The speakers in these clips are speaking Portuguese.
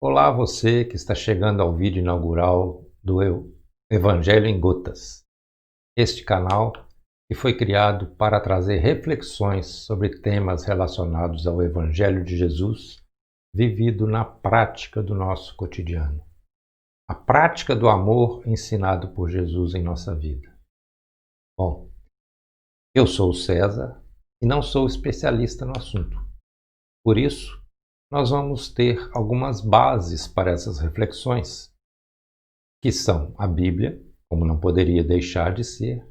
Olá, você que está chegando ao vídeo inaugural do Evangelho em Gotas. Este canal que foi criado para trazer reflexões sobre temas relacionados ao Evangelho de Jesus, vivido na prática do nosso cotidiano. A prática do amor ensinado por Jesus em nossa vida. Bom, eu sou o César e não sou especialista no assunto. Por isso, nós vamos ter algumas bases para essas reflexões, que são a Bíblia, como não poderia deixar de ser,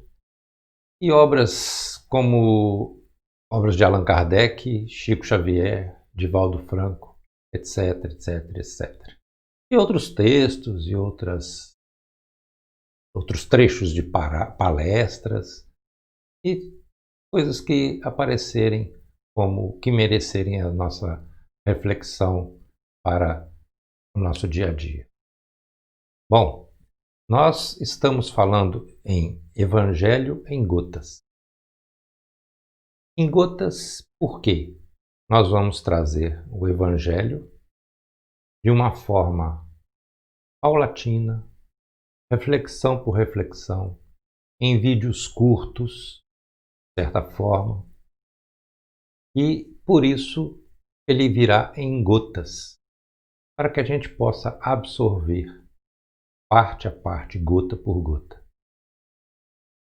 e obras como obras de Allan Kardec, Chico Xavier, Divaldo Franco, etc, etc, etc. E outros textos e outros trechos de palestras e coisas que aparecerem como que merecerem a nossa reflexão para o nosso dia a dia. Bom, nós estamos falando em Evangelho em Gotas. Em gotas, por quê? Nós vamos trazer o Evangelho de uma forma paulatina, reflexão por reflexão, em vídeos curtos, de certa forma, e por isso ele virá em gotas, para que a gente possa absorver parte a parte, gota por gota.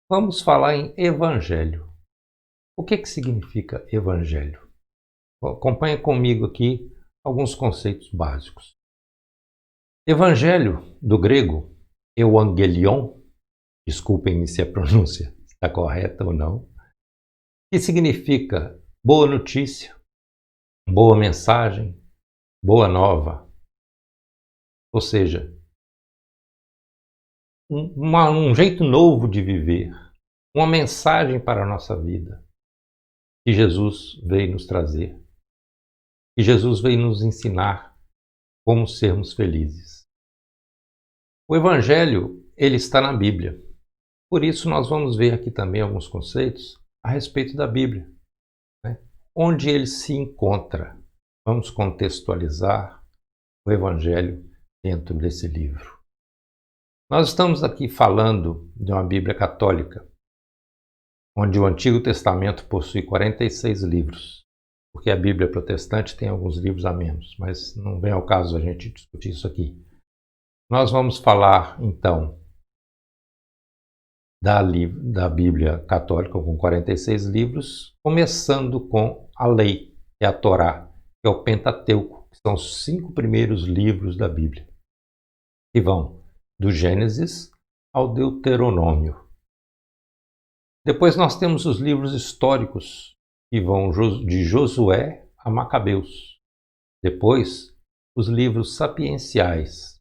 Vamos falar em Evangelho. O que significa Evangelho? Acompanhe comigo aqui alguns conceitos básicos. Evangelho, do grego, euangelion, desculpem-me se a pronúncia está correta ou não, que significa boa notícia, boa mensagem, boa nova. Ou seja, um jeito novo de viver, uma mensagem para a nossa vida, que Jesus veio nos trazer, que Jesus veio nos ensinar como sermos felizes. O Evangelho, ele está na Bíblia. Por isso nós vamos ver aqui também alguns conceitos a respeito da Bíblia, né? Onde ele se encontra. Vamos contextualizar o Evangelho dentro desse livro. Nós estamos aqui falando de uma Bíblia católica, onde o Antigo Testamento possui 46 livros, porque a Bíblia protestante tem alguns livros a menos, mas não vem ao caso a gente discutir isso aqui. Nós vamos falar, então, da Bíblia católica, com 46 livros, começando com a lei, que é a Torá, que é o Pentateuco, que são os 5 primeiros livros da Bíblia, que vão do Gênesis ao Deuteronômio. Depois nós temos os livros históricos, que vão de Josué a Macabeus. Depois, os livros sapienciais,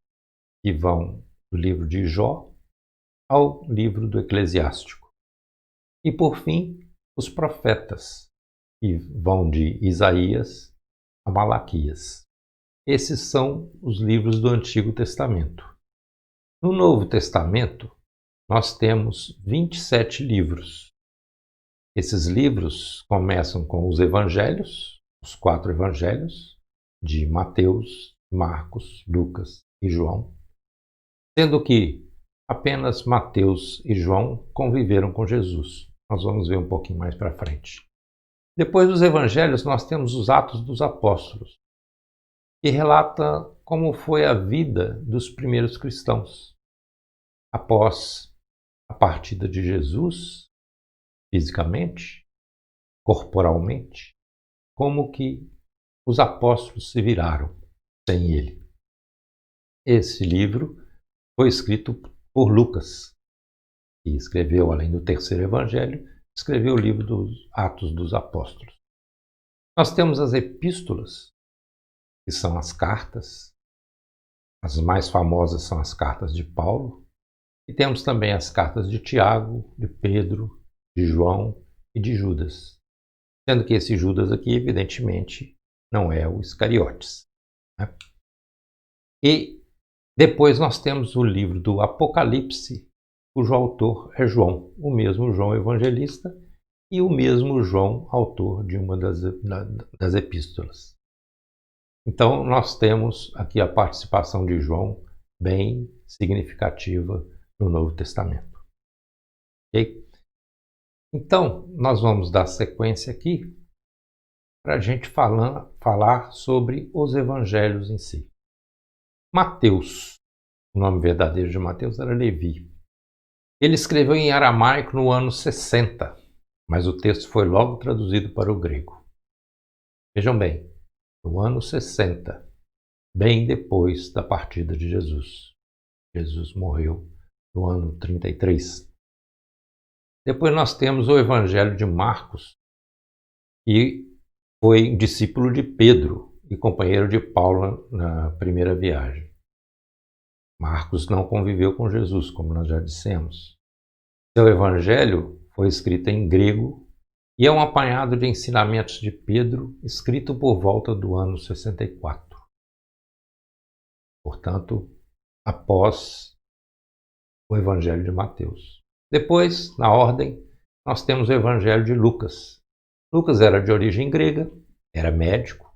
que vão do livro de Jó ao livro do Eclesiástico. E, por fim, os profetas, que vão de Isaías a Malaquias. Esses são os livros do Antigo Testamento. No Novo Testamento, nós temos 27 livros. Esses livros começam com os evangelhos, os 4 evangelhos, de Mateus, Marcos, Lucas e João, sendo que apenas Mateus e João conviveram com Jesus. Nós vamos ver um pouquinho mais para frente. Depois dos evangelhos, nós temos os Atos dos Apóstolos, que relata como foi a vida dos primeiros cristãos após a partida de Jesus, fisicamente, corporalmente, como que os apóstolos se viraram sem ele. Esse livro foi escrito por Lucas, que escreveu, além do terceiro evangelho, escreveu o livro dos Atos dos Apóstolos. Nós temos as epístolas, que são as cartas. As mais famosas são as cartas de Paulo. E temos também as cartas de Tiago, de Pedro, de João e de Judas. Sendo que esse Judas aqui, evidentemente, não é o Iscariotes, né? E depois nós temos o livro do Apocalipse, cujo autor é João, o mesmo João Evangelista e o mesmo João, autor de uma das epístolas. Então, nós temos aqui a participação de João bem significativa no Novo Testamento. Ok? Então, nós vamos dar sequência aqui para a gente falar sobre os evangelhos em si. Mateus, o nome verdadeiro de Mateus era Levi. Ele escreveu em aramaico no ano 60, mas o texto foi logo traduzido para o grego. Vejam bem, no ano 60, bem depois da partida de Jesus. Jesus morreu no ano 33. Depois nós temos o Evangelho de Marcos, que foi discípulo de Pedro e companheiro de Paulo na primeira viagem. Marcos não conviveu com Jesus, como nós já dissemos. Seu evangelho foi escrito em grego e é um apanhado de ensinamentos de Pedro, escrito por volta do ano 64. Portanto, após o Evangelho de Mateus. Depois, na ordem, nós temos o Evangelho de Lucas. Lucas era de origem grega, era médico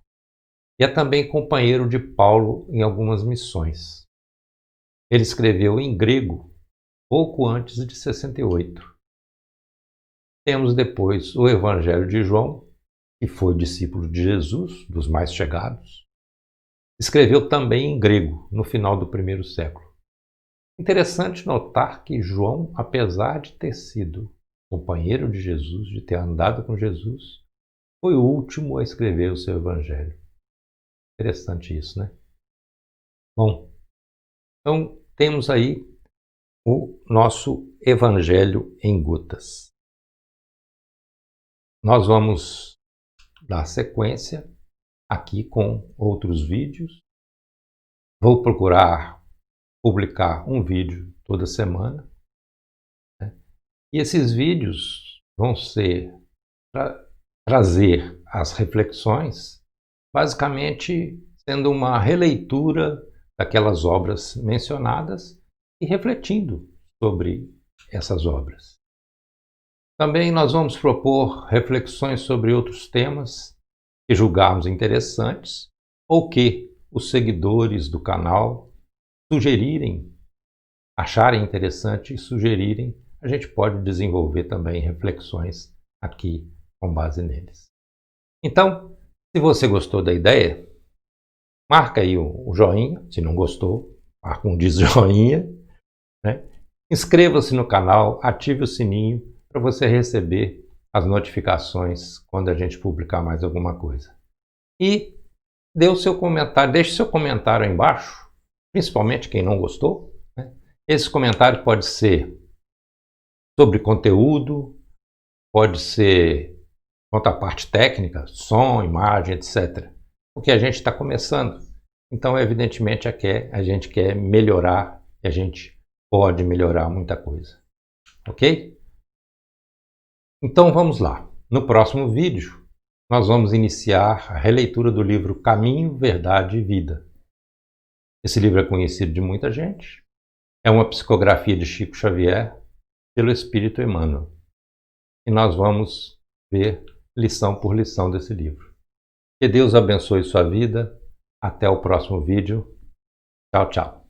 e é também companheiro de Paulo em algumas missões. Ele escreveu em grego pouco antes de 68. Temos depois o Evangelho de João, que foi discípulo de Jesus, dos mais chegados. Escreveu também em grego, no final do primeiro século. Interessante notar que João, apesar de ter sido companheiro de Jesus, de ter andado com Jesus, foi o último a escrever o seu evangelho. Interessante isso, né? Bom, então temos aí o nosso evangelho em gotas. Nós vamos dar sequência aqui com outros vídeos. Vou procurar publicar um vídeo toda semana, né? E esses vídeos vão ser para trazer as reflexões, basicamente sendo uma releitura daquelas obras mencionadas e refletindo sobre essas obras. Também nós vamos propor reflexões sobre outros temas que julgarmos interessantes ou que os seguidores do canal sugerirem, acharem interessante e sugerirem, a gente pode desenvolver também reflexões aqui com base neles. Então, se você gostou da ideia, marca aí o joinha, se não gostou, marca um desjoinha, né? Inscreva-se no canal, ative o sininho para você receber as notificações quando a gente publicar mais alguma coisa. E dê o seu comentário, deixe seu comentário aí embaixo, principalmente quem não gostou, né? Esse comentário pode ser sobre conteúdo, pode ser quanto à parte técnica, som, imagem, etc. Porque a gente está começando. Então, evidentemente, a gente quer melhorar e a gente pode melhorar muita coisa. Ok? Então, vamos lá. No próximo vídeo, nós vamos iniciar a releitura do livro Caminho, Verdade e Vida. Esse livro é conhecido de muita gente. É uma psicografia de Chico Xavier pelo Espírito Emmanuel. E nós vamos ver lição por lição desse livro. Que Deus abençoe sua vida. Até o próximo vídeo. Tchau, tchau.